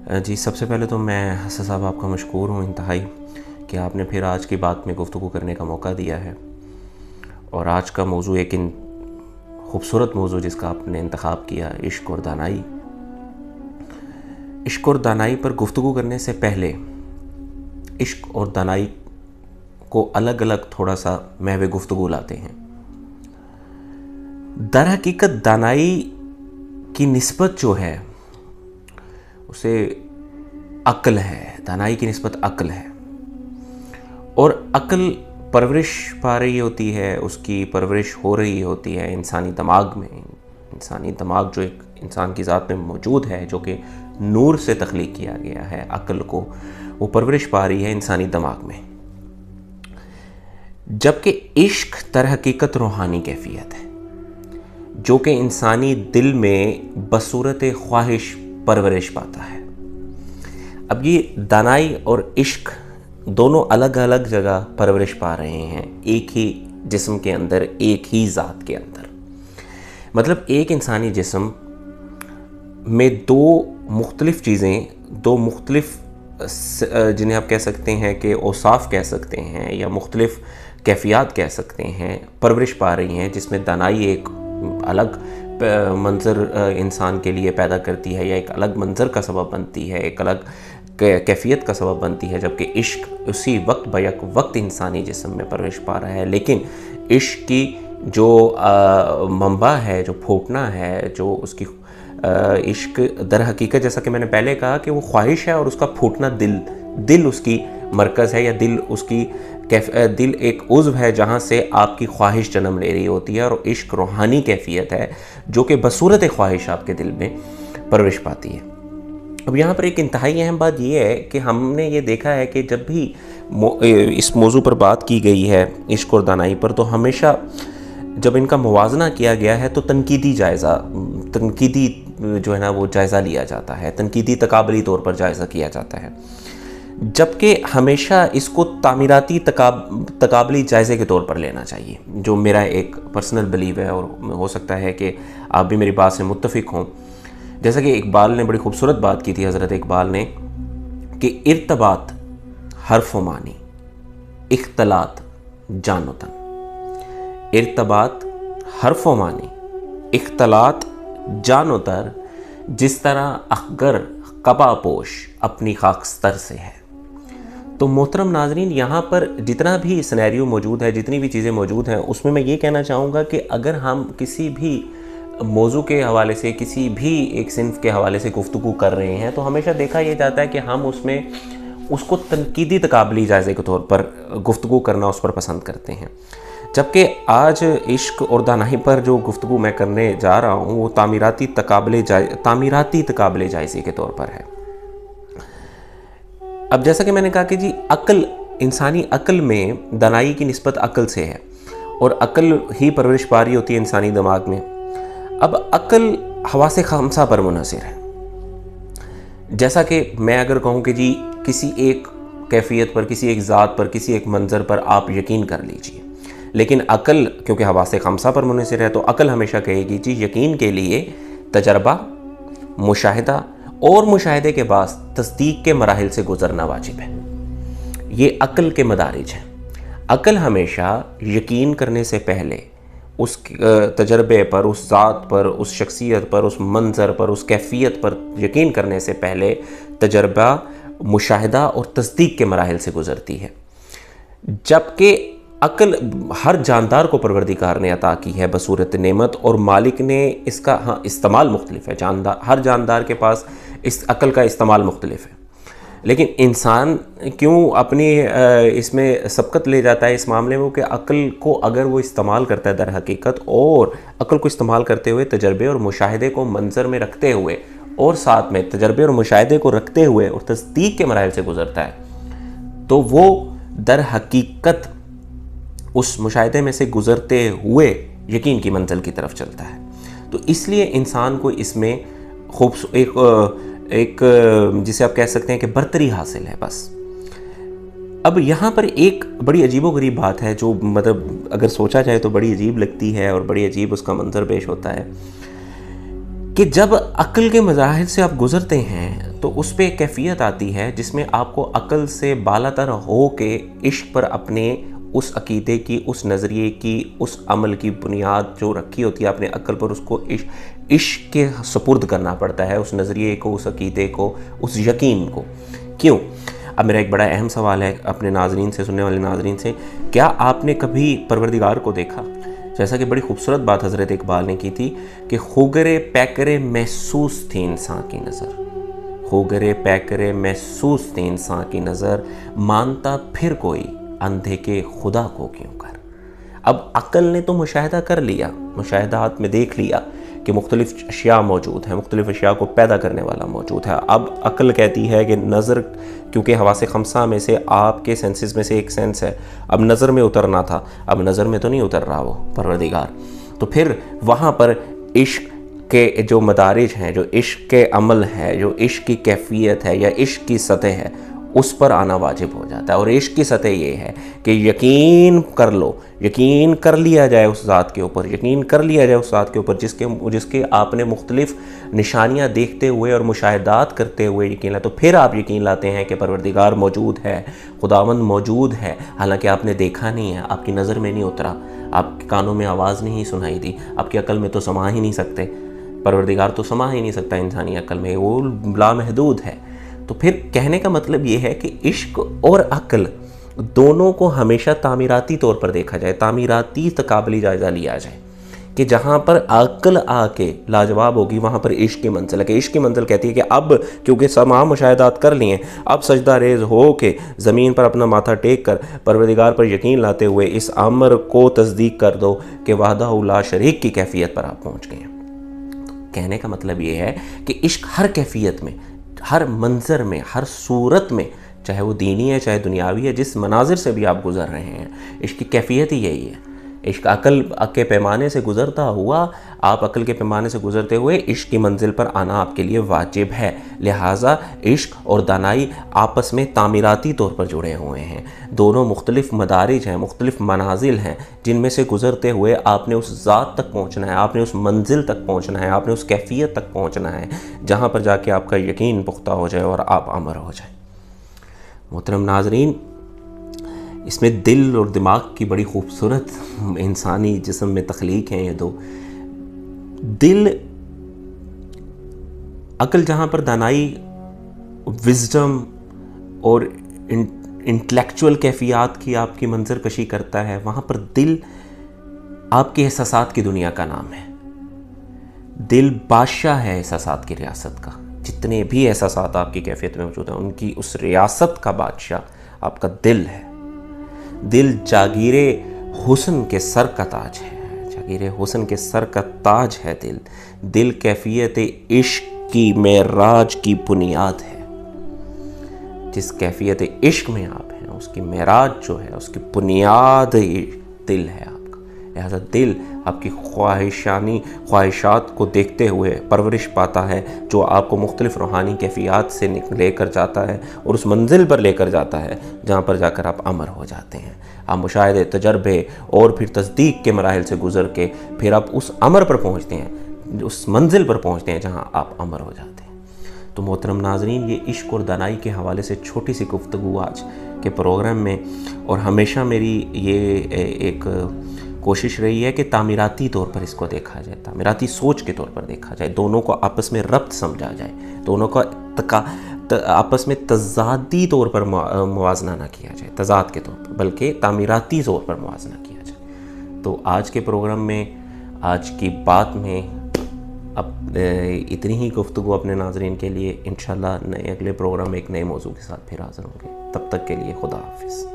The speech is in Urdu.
جی سب سے پہلے تو میں حسن صاحب آپ کا مشکور ہوں انتہائی کہ آپ نے پھر آج کی بات میں گفتگو کرنے کا موقع دیا ہے، اور آج کا موضوع ایک خوبصورت موضوع جس کا آپ نے انتخاب کیا، عشق اور دانائی۔ عشق اور دانائی پر گفتگو کرنے سے پہلے عشق اور دانائی کو الگ الگ تھوڑا سا محو گفتگو لاتے ہیں۔ در حقیقت دانائی کی نسبت جو ہے اسے عقل ہے، دانائی کی نسبت عقل ہے، اور عقل پرورش پا رہی ہوتی ہے، اس کی پرورش ہو رہی ہوتی ہے انسانی دماغ میں۔ انسانی دماغ جو ایک انسان کی ذات میں موجود ہے، جو کہ نور سے تخلیق کیا گیا ہے، عقل کو وہ پرورش پا رہی ہے انسانی دماغ میں، جبکہ عشق در حقیقت روحانی کیفیت ہے جو کہ انسانی دل میں بصورت خواہش پرورش پاتا ہے۔ اب یہ دانائی اور عشق دونوں الگ الگ جگہ پرورش پا رہے ہیں، ایک ہی جسم کے اندر، ایک ہی ذات کے اندر۔ مطلب ایک انسانی جسم میں دو مختلف چیزیں، دو مختلف جنہیں آپ کہہ سکتے ہیں کہ اوصاف کہہ سکتے ہیں یا مختلف کیفیات کہہ سکتے ہیں، پرورش پا رہی ہیں، جس میں دانائی ایک الگ منظر انسان کے لیے پیدا کرتی ہے یا ایک الگ منظر کا سبب بنتی ہے، ایک الگ کیفیت کا سبب بنتی ہے، جبکہ عشق اسی وقت بیک وقت انسانی جسم میں پرورش پا رہا ہے۔ لیکن عشق کی جو منبع ہے، جو پھوٹنا ہے، جو اس کی عشق در حقیقت جیسا کہ میں نے پہلے کہا کہ وہ خواہش ہے، اور اس کا پھوٹنا دل اس کی مرکز ہے، یا دل ایک عضو ہے جہاں سے آپ کی خواہش جنم لے رہی ہوتی ہے، اور عشق روحانی کیفیت ہے جو کہ بصورت خواہش آپ کے دل میں پرورش پاتی ہے۔ اب یہاں پر ایک انتہائی اہم بات یہ ہے کہ ہم نے یہ دیکھا ہے کہ جب بھی اس موضوع پر بات کی گئی ہے، عشق اور دانائی پر، تو ہمیشہ جب ان کا موازنہ کیا گیا ہے تو تنقیدی جو ہے نا وہ جائزہ لیا جاتا ہے، تنقیدی تقابلی طور پر جائزہ کیا جاتا ہے، جبکہ ہمیشہ اس کو تعمیراتی تقابلی جائزے کے طور پر لینا چاہیے، جو میرا ایک پرسنل بلیو ہے، اور ہو سکتا ہے کہ آپ بھی میری بات سے متفق ہوں۔ جیسا کہ اقبال نے بڑی خوبصورت بات کی تھی، حضرت اقبال نے، کہ ارتباط حرف و معنی، اختلاط جان و تن۔ ارتباط حرف و معنی، اختلاط جان و تر، جس طرح اخگر قبا پوش اپنی خاکستر سے ہے۔ تو محترم ناظرین، یہاں پر جتنا بھی سینیریو موجود ہے، جتنی بھی چیزیں موجود ہیں، اس میں میں یہ کہنا چاہوں گا کہ اگر ہم کسی بھی موضوع کے حوالے سے، کسی بھی ایک صنف کے حوالے سے گفتگو کر رہے ہیں، تو ہمیشہ دیکھا یہ جاتا ہے کہ ہم اس کو تنقیدی تقابلی جائزے کے طور پر گفتگو کرنا اس پر پسند کرتے ہیں، جبکہ آج عشق اور دانائی پر جو گفتگو میں کرنے جا رہا ہوں وہ تعمیراتی تقابلے جائزے کے طور پر ہے۔ اب جیسا کہ میں نے کہا کہ جی عقل، انسانی عقل میں دانائی کی نسبت عقل سے ہے، اور عقل ہی پرورش پا رہی ہوتی ہے انسانی دماغ میں۔ اب عقل حواس خمسہ پر منحصر ہے۔ جیسا کہ میں اگر کہوں کہ جی کسی ایک کیفیت پر، کسی ایک ذات پر، کسی ایک منظر پر آپ یقین کر لیجئے، لیکن عقل کیونکہ حواس خمسہ پر منحصر ہے، تو عقل ہمیشہ کہے گی جی یقین کے لیے تجربہ، مشاہدہ، اور مشاہدے کے بعد تصدیق کے مراحل سے گزرنا واجب ہے۔ یہ عقل کے مدارج ہیں۔ عقل ہمیشہ یقین کرنے سے پہلے اس تجربے پر، اس ذات پر، اس شخصیت پر، اس منظر پر، اس کیفیت پر یقین کرنے سے پہلے تجربہ، مشاہدہ اور تصدیق کے مراحل سے گزرتی ہے، جبکہ عقل ہر جاندار کو پروردگار نے عطا کی ہے بصورت نعمت، اور مالک نے اس کا استعمال مختلف ہے۔ ہر جاندار کے پاس اس عقل کا استعمال مختلف ہے، لیکن انسان کیوں اپنی اس میں سبقت لے جاتا ہے اس معاملے میں کہ عقل کو اگر وہ استعمال کرتا ہے در حقیقت، اور عقل کو استعمال کرتے ہوئے تجربے اور مشاہدے کو منظر میں رکھتے ہوئے، اور ساتھ میں تجربے اور مشاہدے کو رکھتے ہوئے اور تصدیق کے مراحل سے گزرتا ہے، تو وہ در حقیقت اس مشاہدے میں سے گزرتے ہوئے یقین کی منزل کی طرف چلتا ہے۔ تو اس لیے انسان کو اس میں ایک جسے آپ کہہ سکتے ہیں کہ برتری حاصل ہے بس۔ اب یہاں پر ایک بڑی عجیب و غریب بات ہے جو مطلب اگر سوچا جائے تو بڑی عجیب لگتی ہے اور بڑی عجیب اس کا منظر پیش ہوتا ہے کہ جب عقل کے مظاہر سے آپ گزرتے ہیں تو اس پہ ایک کیفیت آتی ہے جس میں آپ کو عقل سے بالا تر ہو کے عشق پر اپنے اس عقیدے کی، اس نظریے کی، اس عمل کی بنیاد جو رکھی ہوتی ہے اپنے عقل پر، اس کو عشق کے سپرد کرنا پڑتا ہے، اس نظریے کو، اس عقیدے کو، اس یقین کو۔ کیوں؟ اب میرا ایک بڑا اہم سوال ہے اپنے ناظرین سے، سننے والے ناظرین سے، کیا آپ نے کبھی پروردگار کو دیکھا؟ جیسا کہ بڑی خوبصورت بات حضرت اقبال نے کی تھی کہ خوگرے پیکرے محسوس تھی انسان کی نظر، خوگرے پیکرے محسوس تھی انسان کی نظر، مانتا پھر کوئی اندھے کے خدا کو کیوں کر۔ اب عقل نے تو مشاہدہ کر لیا، مشاہدات میں دیکھ لیا کہ مختلف اشیاء موجود ہیں، مختلف اشیاء کو پیدا کرنے والا موجود ہے۔ اب عقل کہتی ہے کہ نظر، کیونکہ حواس خمسہ میں سے آپ کے سینسز میں سے ایک سینس ہے، اب نظر میں اترنا تھا، اب نظر میں تو نہیں اتر رہا وہ پروردگار، تو پھر وہاں پر عشق کے جو مدارج ہیں، جو عشق کے عمل ہے، جو عشق کی کیفیت ہے یا عشق کی سطح ہے، اس پر آنا واجب ہو جاتا ہے۔ اور عشق کی سطح یہ ہے کہ یقین کر لو، یقین کر لیا جائے اس ذات کے اوپر، یقین کر لیا جائے اس ذات کے اوپر جس کے آپ نے مختلف نشانیاں دیکھتے ہوئے اور مشاہدات کرتے ہوئے یقین لاتے، تو پھر آپ یقین لاتے ہیں کہ پروردگار موجود ہے، خداوند موجود ہے، حالانکہ آپ نے دیکھا نہیں ہے، آپ کی نظر میں نہیں اترا، آپ کے کانوں میں آواز نہیں سنائی دی، آپ کی عقل میں تو سما ہی نہیں سکتے، پروردگار تو سما ہی نہیں سکتا انسانی عقل میں، وہ لامحدود ہے۔ تو پھر کہنے کا مطلب یہ ہے کہ عشق اور عقل دونوں کو ہمیشہ تعمیراتی طور پر دیکھا جائے، تعمیراتی تقابلی جائزہ لیا جائے، کہ جہاں پر عقل آ کے لاجواب ہوگی وہاں پر عشق کی منزل ہے، کہ عشق کی منزل کہتی ہے کہ اب کیونکہ تمام مشاہدات کر لیے، اب سجدہ ریز ہو کے زمین پر اپنا ماتھا ٹیک کر پروردگار پر یقین لاتے ہوئے اس امر کو تصدیق کر دو کہ وحدہ لا شریک کی کیفیت پر آپ پہنچ گئے ہیں۔ کہنے کا مطلب یہ ہے کہ عشق ہر کیفیت میں، ہر منظر میں، ہر صورت میں، چاہے وہ دینی ہے چاہے دنیاوی ہے، جس مناظر سے بھی آپ گزر رہے ہیں، عشق کی کیفیت ہی یہی ہے۔ عشق عقل کے پیمانے سے گزرتا ہوا، آپ عقل کے پیمانے سے گزرتے ہوئے عشق کی منزل پر آنا آپ کے لیے واجب ہے۔ لہٰذا عشق اور دانائی آپس میں تعمیراتی طور پر جڑے ہوئے ہیں، دونوں مختلف مدارج ہیں، مختلف منازل ہیں، جن میں سے گزرتے ہوئے آپ نے اس ذات تک پہنچنا ہے، آپ نے اس منزل تک پہنچنا ہے، آپ نے اس کیفیت تک پہنچنا ہے جہاں پر جا کے آپ کا یقین پختہ ہو جائے اور آپ امر ہو جائیں۔ محترم ناظرین، اس میں دل اور دماغ کی بڑی خوبصورت انسانی جسم میں تخلیق ہیں یہ دو۔ دل، عقل جہاں پر دانائی، وزڈم اور انٹلیکچول کیفیات کی آپ کی منظر کشی کرتا ہے، وہاں پر دل آپ کے احساسات کی دنیا کا نام ہے۔ دل بادشاہ ہے احساسات کی ریاست کا، جتنے بھی احساسات آپ کی کیفیت میں موجود ہیں ان کی اس ریاست کا بادشاہ آپ کا دل ہے۔ دل جاگیر حسن کے سر کا تاج ہے، جاگیر حسن کے سر کا تاج ہے دل۔ دل کیفیت عشق کی معراج کی بنیاد ہے۔ جس کیفیت عشق میں آپ ہیں اس کی معراج جو ہے، اس کی بنیاد دل ہے آپ کا۔ لہذا دل آپ کی خواہشات کو دیکھتے ہوئے پرورش پاتا ہے، جو آپ کو مختلف روحانی کیفیات سے لے کر جاتا ہے اور اس منزل پر لے کر جاتا ہے جہاں پر جا کر آپ امر ہو جاتے ہیں۔ آپ مشاہدے، تجربے اور پھر تصدیق کے مراحل سے گزر کے پھر آپ اس امر پر پہنچتے ہیں، اس منزل پر پہنچتے ہیں جہاں آپ امر ہو جاتے ہیں۔ تو محترم ناظرین، یہ عشق اور دانائی کے حوالے سے چھوٹی سی گفتگو آج کے پروگرام میں، اور ہمیشہ میری یہ ایک کوشش رہی ہے کہ تعمیراتی طور پر اس کو دیکھا جائے، تعمیراتی سوچ کے طور پر دیکھا جائے، دونوں کو آپس میں ربط سمجھا جائے، دونوں کا آپس میں تضادی طور پر موازنہ نہ کیا جائے، تضاد کے طور پر، بلکہ تعمیراتی طور پر موازنہ کیا جائے۔ تو آج کے پروگرام میں، آج کی بات میں اب اتنی ہی گفتگو اپنے ناظرین کے لیے۔ انشاءاللہ اگلے پروگرام میں ایک نئے موضوع کے ساتھ پھر حاضر ہوں گے۔ تب تک کے لیے خدا حافظ۔